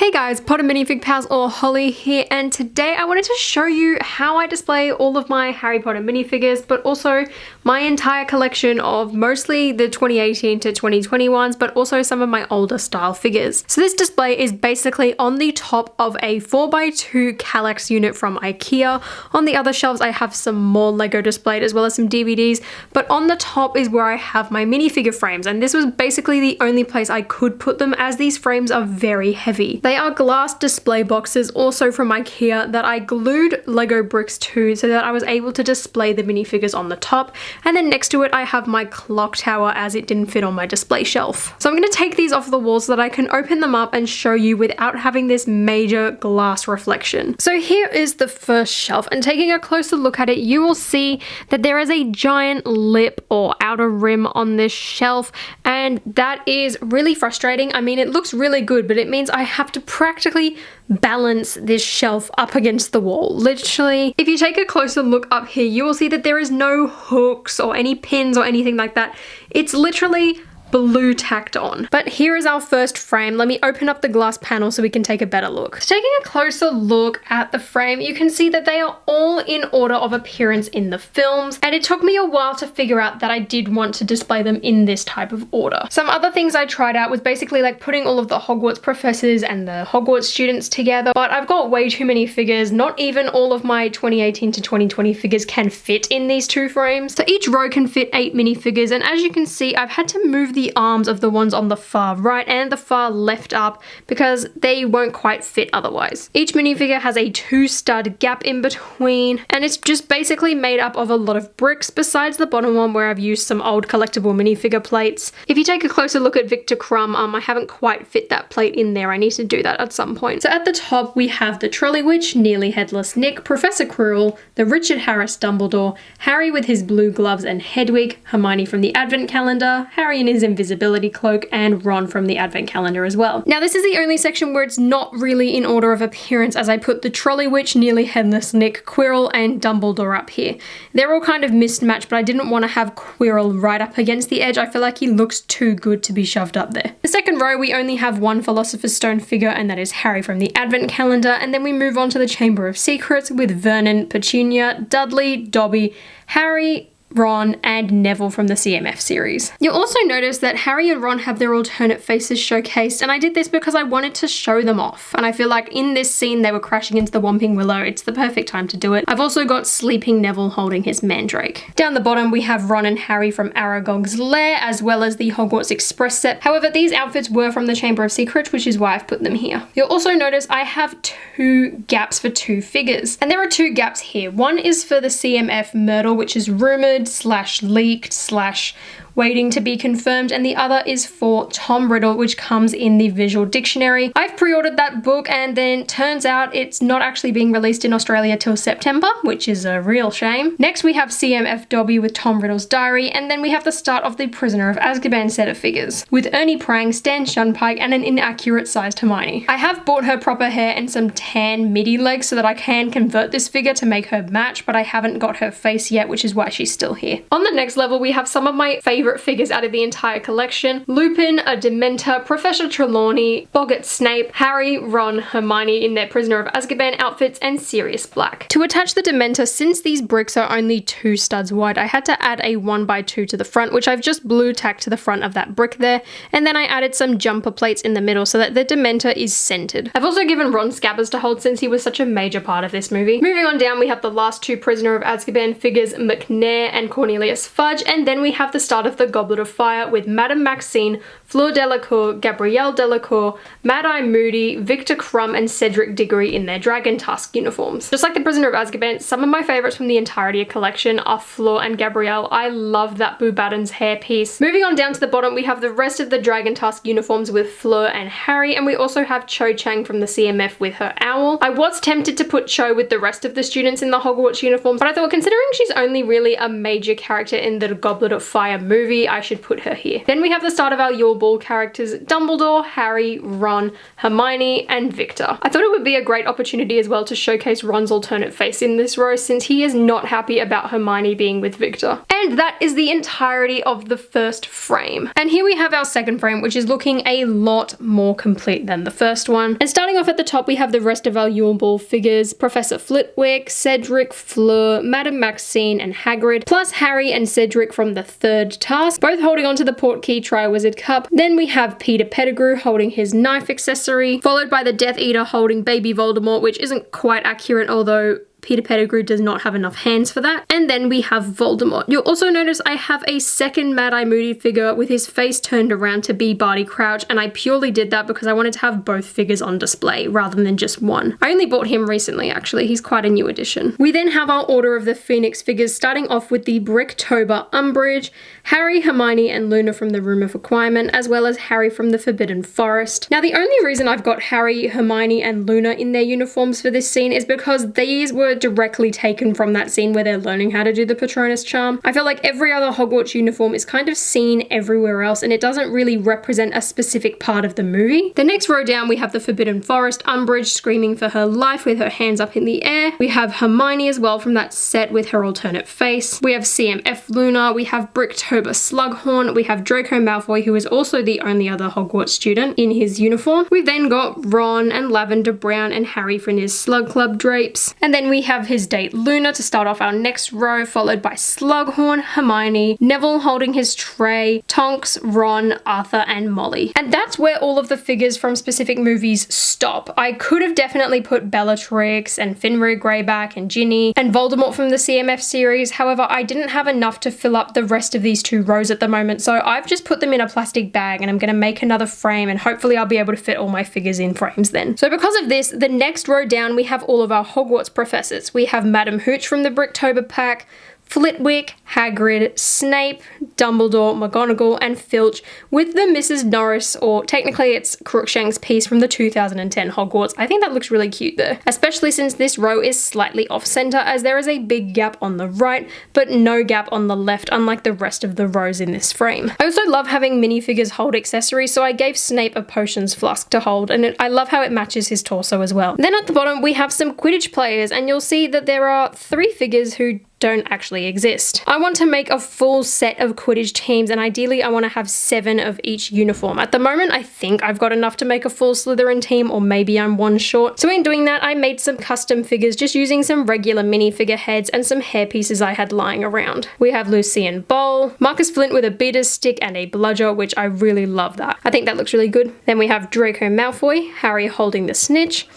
Hey guys, Potter Minifig Pals or Holly here, and today I wanted to show you how I display all of my Harry Potter minifigures, but also my entire collection of mostly the 2018 to 2020 ones, but also some of my older style figures. So this display is basically on the top of a 4x2 Kallax unit from IKEA. On the other shelves I have some more Lego displayed as well as some DVDs, but on the top is where I have my minifigure frames, and this was basically the only place I could put them as these frames are very heavy. They are glass display boxes also from IKEA that I glued Lego bricks to so that I was able to display the minifigures on the top, and then next to it I have my clock tower as it didn't fit on my display shelf. So I'm going to take these off the wall so that I can open them up and show you without having this major glass reflection. So here is the first shelf, and taking a closer look at it you will see that there is a giant lip or outer rim on this shelf, and that is really frustrating. I mean, it looks really good, but it means I have to practically balance this shelf up against the wall. Literally, if you take a closer look up here, you will see that there is no hooks or any pins or anything like that. It's literally blue tacked on. But here is our first frame. Let me open up the glass panel so we can take a better look. So taking a closer look at the frame, you can see that they are all in order of appearance in the films, and it took me a while to figure out that I did want to display them in this type of order. Some other things I tried out was basically like putting all of the Hogwarts professors and the Hogwarts students together, but I've got way too many figures. Not even all of my 2018 to 2020 figures can fit in these two frames. So each row can fit 8 minifigures, and as you can see, I've had to move the arms of the ones on the far right and the far left up because they won't quite fit otherwise. Each minifigure has a 2-stud gap in between, and it's just basically made up of a lot of bricks besides the bottom one where I've used some old collectible minifigure plates. If you take a closer look at Victor Crumb, I haven't quite fit that plate in there. I need to do that at some point. So at the top we have the Trolley Witch, Nearly Headless Nick, Professor Quirrell, the Richard Harris Dumbledore, Harry with his blue gloves and Hedwig, Hermione from the Advent Calendar, Harry in his invisibility cloak, and Ron from the Advent Calendar as well. Now this is the only section where it's not really in order of appearance, as I put the Trolley Witch, Nearly Headless Nick, Quirrell, and Dumbledore up here. They're all kind of mismatched, but I didn't want to have Quirrell right up against the edge. I feel like he looks too good to be shoved up there. The second row we only have one Philosopher's Stone figure, and that is Harry from the Advent Calendar, and then we move on to the Chamber of Secrets with Vernon, Petunia, Dudley, Dobby, Harry, Ron, and Neville from the CMF series. You'll also notice that Harry and Ron have their alternate faces showcased, and I did this because I wanted to show them off, and I feel like in this scene they were crashing into the Whomping Willow. It's the perfect time to do it. I've also got sleeping Neville holding his mandrake. Down the bottom we have Ron and Harry from Aragog's Lair, as well as the Hogwarts Express set. However, these outfits were from the Chamber of Secrets, which is why I've put them here. You'll also notice I have 2 gaps for 2 figures, and there are 2 gaps here. One is for the CMF Myrtle, which is rumoured / leaked / waiting to be confirmed, and the other is for Tom Riddle, which comes in the visual dictionary. I've pre-ordered that book, and then turns out it's not actually being released in Australia till September, which is a real shame. Next we have CMF Dobby with Tom Riddle's diary, and then we have the start of the Prisoner of Azkaban set of figures with Ernie Prang, Stan Shunpike, and an inaccurate sized Hermione. I have bought her proper hair and some tan midi legs so that I can convert this figure to make her match, but I haven't got her face yet, which is why she's still here. On the next level we have some of my favorite figures out of the entire collection: Lupin, a Dementor, Professor Trelawney, Boggart Snape, Harry, Ron, Hermione in their Prisoner of Azkaban outfits, and Sirius Black. To attach the Dementor, since these bricks are only 2 studs wide, I had to add a 1x2 to the front, which I've just blue tacked to the front of that brick there, and then I added some jumper plates in the middle so that the Dementor is centered. I've also given Ron scabbers to hold since he was such a major part of this movie. Moving on down, we have the last 2 Prisoner of Azkaban figures, McNair and Cornelius Fudge, and then we have the start of the Goblet of Fire with Madame Maxine, Fleur Delacour, Gabrielle Delacour, Mad-Eye Moody, Victor Crumb, and Cedric Diggory in their Dragon Tusk uniforms. Just like the Prisoner of Azkaban, some of my favourites from the entirety of collection are Fleur and Gabrielle. I love that Boo Baddon's hairpiece. Moving on down to the bottom, we have the rest of the Dragon Tusk uniforms with Fleur and Harry, and we also have Cho Chang from the CMF with her owl. I was tempted to put Cho with the rest of the students in the Hogwarts uniforms, but I thought considering she's only really a major character in the Goblet of Fire movie, movie, I should put her here. Then we have the start of our Yule Ball characters: Dumbledore, Harry, Ron, Hermione, and Victor. I thought it would be a great opportunity as well to showcase Ron's alternate face in this row, since he is not happy about Hermione being with Victor. And that is the entirety of the first frame. And here we have our second frame, which is looking a lot more complete than the first one. And starting off at the top, we have the rest of our Yule Ball figures: Professor Flitwick, Cedric, Fleur, Madame Maxine, and Hagrid, plus Harry and Cedric from the third task, both holding onto the Portkey Triwizard Cup. Then we have Peter Pettigrew holding his knife accessory, followed by the Death Eater holding Baby Voldemort, which isn't quite accurate, although Peter Pettigrew does not have enough hands for that. And then we have Voldemort. You'll also notice I have a second Mad-Eye Moody figure with his face turned around to be Barty Crouch, and I purely did that because I wanted to have both figures on display rather than just one. I only bought him recently, actually. He's quite a new addition. We then have our Order of the Phoenix figures, starting off with the Bricktober Umbridge, Harry, Hermione, and Luna from the Room of Requirement, as well as Harry from the Forbidden Forest. Now, the only reason I've got Harry, Hermione, and Luna in their uniforms for this scene is because these were directly taken from that scene where they're learning how to do the Patronus charm. I feel like every other Hogwarts uniform is kind of seen everywhere else, and it doesn't really represent a specific part of the movie. The next row down, we have the Forbidden Forest Umbridge screaming for her life with her hands up in the air. We have Hermione as well from that set with her alternate face. We have CMF Luna, we have Bricktober Slughorn, we have Draco Malfoy, who is also the only other Hogwarts student in his uniform. We've then got Ron and Lavender Brown and Harry from his Slug Club drapes. And then we have his date Luna to start off our next row, followed by Slughorn, Hermione, Neville holding his tray, Tonks, Ron, Arthur, and Molly. And that's where all of the figures from specific movies stop. I could have definitely put Bellatrix and Finrod Greyback and Ginny and Voldemort from the CMF series. However, I didn't have enough to fill up the rest of these two rows at the moment, so I've just put them in a plastic bag, and I'm going to make another frame, and hopefully I'll be able to fit all my figures in frames then. So because of this, the next row down, we have all of our Hogwarts professors. We have Madam Hooch from the Bricktober pack, Flitwick, Hagrid, Snape, Dumbledore, McGonagall, and Filch, with the Mrs. Norris, or technically it's Crookshank's piece from the 2010 Hogwarts. I think that looks really cute there, especially since this row is slightly off-center, as there is a big gap on the right, but no gap on the left, unlike the rest of the rows in this frame. I also love having minifigures hold accessories, so I gave Snape a potions flask to hold, and I love how it matches his torso as well. Then at the bottom, we have some Quidditch players, and you'll see that there are 3 figures who don't actually exist. I want to make a full set of Quidditch teams, and ideally I want to have 7 of each uniform. At the moment, I think I've got enough to make a full Slytherin team, or maybe I'm one short. So in doing that, I made some custom figures just using some regular minifigure heads and some hair pieces I had lying around. We have Lucien Bowl, Marcus Flint with a beater's stick and a bludger, which I really love that. I think that looks really good. Then we have Draco Malfoy, Harry holding the snitch,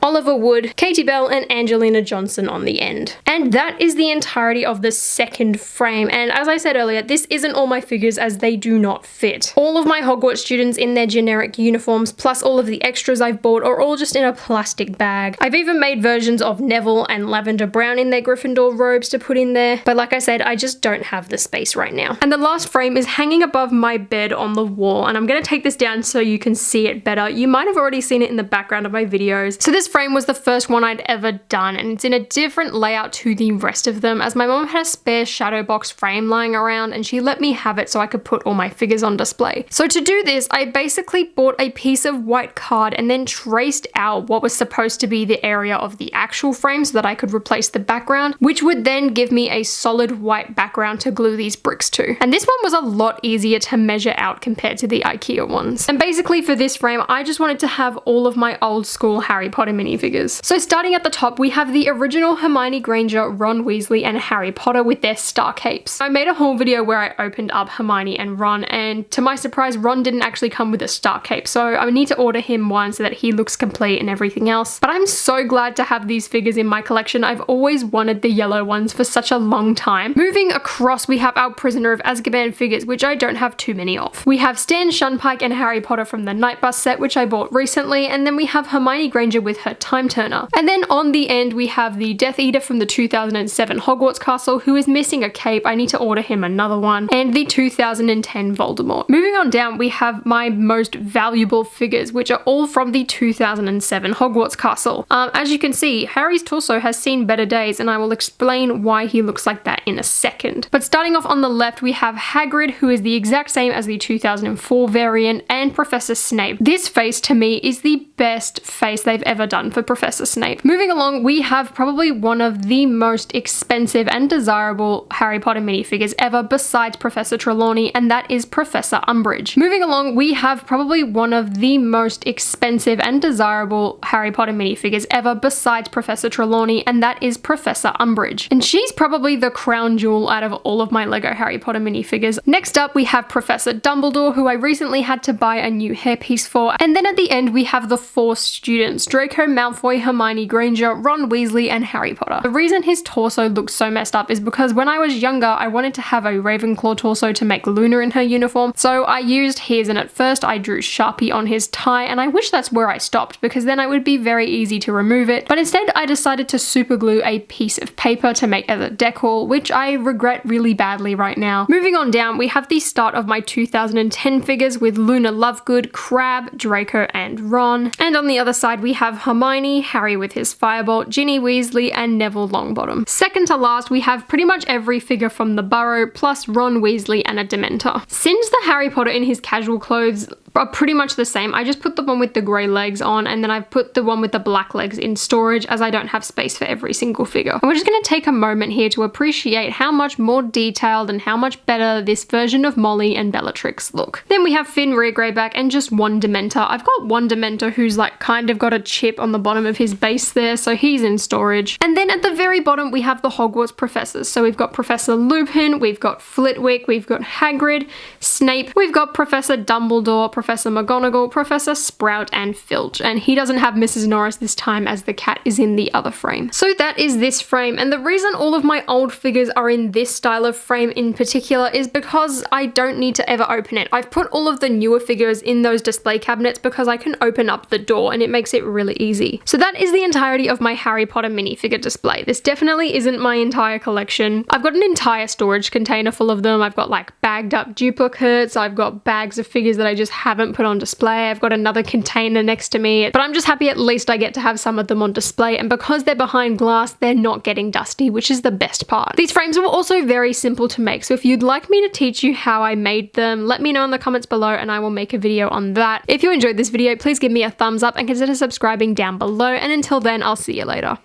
Oliver Wood, Katie Bell, and Angelina Johnson on the end. And that is the entirety of the second frame, and as I said earlier, this isn't all my figures as they do not fit. All of my Hogwarts students in their generic uniforms, plus all of the extras I've bought, are all just in a plastic bag. I've even made versions of Neville and Lavender Brown in their Gryffindor robes to put in there, but like I said, I just don't have the space right now. And the last frame is hanging above my bed on the wall, and I'm gonna take this down so you can see it better. You might have already seen it in the background of my videos. So this frame was the first one I'd ever done, and it's in a different layout to the rest of them, as my mom had a spare shadow box frame lying around and she let me have it so I could put all my figures on display. So to do this, I basically bought a piece of white card and then traced out what was supposed to be the area of the actual frame so that I could replace the background, which would then give me a solid white background to glue these bricks to. And this one was a lot easier to measure out compared to the IKEA ones. And basically for this frame, I just wanted to have all of my old school Harry Potter minifigures. So starting at the top, we have the original Hermione Granger, Ron Weasley, and Harry Potter with their star capes. I made a whole video where I opened up Hermione and Ron, and to my surprise, Ron didn't actually come with a star cape, so I need to order him one so that he looks complete and everything else. But I'm so glad to have these figures in my collection. I've always wanted the yellow ones for such a long time. Moving across, we have our Prisoner of Azkaban figures, which I don't have too many of. We have Stan Shunpike and Harry Potter from the Night Bus set, which I bought recently, and then we have Hermione Granger with her her time turner. And then on the end we have the Death Eater from the 2007 Hogwarts Castle, who is missing a cape. I need to order him another one. And the 2010 Voldemort. Moving on down, we have my most valuable figures, which are all from the 2007 Hogwarts Castle. As you can see, Harry's torso has seen better days, and I will explain why he looks like that in a second. But starting off on the left, we have Hagrid, who is the exact same as the 2004 variant, and Professor Snape. This face to me is the best face they've ever done for Professor Snape. Moving along, we have probably one of the most expensive and desirable Harry Potter minifigures ever besides Professor Trelawney, and that is Professor Umbridge. Moving along, we have probably one of the most expensive and desirable Harry Potter minifigures ever besides Professor Trelawney, and that is Professor Umbridge. And she's probably the crown jewel out of all of my LEGO Harry Potter minifigures. Next up, we have Professor Dumbledore, who I recently had to buy a new hairpiece for. And then at the end, we have the 4 students: Draco Malfoy, Hermione Granger, Ron Weasley, and Harry Potter. The reason his torso looks so messed up is because when I was younger, I wanted to have a Ravenclaw torso to make Luna in her uniform, so I used his, and at first I drew Sharpie on his tie, and I wish that's where I stopped because then it would be very easy to remove it. But instead I decided to super glue a piece of paper to make as a decor, which I regret really badly right now. Moving on down, we have the start of my 2010 figures with Luna Lovegood, Crabbe, Draco, and Ron. And on the other side, we have Hermione, Harry with his Firebolt, Ginny Weasley, and Neville Longbottom. Second to last, we have pretty much every figure from the Burrow, plus Ron Weasley and a Dementor. Since the Harry Potter in his casual clothes are pretty much the same, I just put the one with the grey legs on, and then I've put the one with the black legs in storage as I don't have space for every single figure. And we're just going to take a moment here to appreciate how much more detailed and how much better this version of Molly and Bellatrix look. Then we have Finn Rear Greyback and just one Dementor. I've got one Dementor who's like kind of got a chip on the bottom of his base there, so he's in storage. And then at the very bottom we have the Hogwarts professors. So we've got Professor Lupin, we've got Flitwick, we've got Hagrid, Snape, we've got Professor Dumbledore, Professor McGonagall, Professor Sprout, and Filch. And he doesn't have Mrs. Norris this time as the cat is in the other frame. So that is this frame, and the reason all of my old figures are in this style of frame in particular is because I don't need to ever open it. I've put all of the newer figures in those display cabinets because I can open up the door and it makes it really easy. So that is the entirety of my Harry Potter minifigure display. This definitely isn't my entire collection. I've got an entire storage container full of them. I've got like bagged up duplicates. I've got bags of figures that I just haven't put on display. I've got another container next to me, but I'm just happy at least I get to have some of them on display, and because they're behind glass, they're not getting dusty, which is the best part. These frames were also very simple to make, so if you'd like me to teach you how I made them, let me know in the comments below and I will make a video on that. If you enjoyed this video, please give me a thumbs up and consider subscribing down below, and until then, I'll see you later.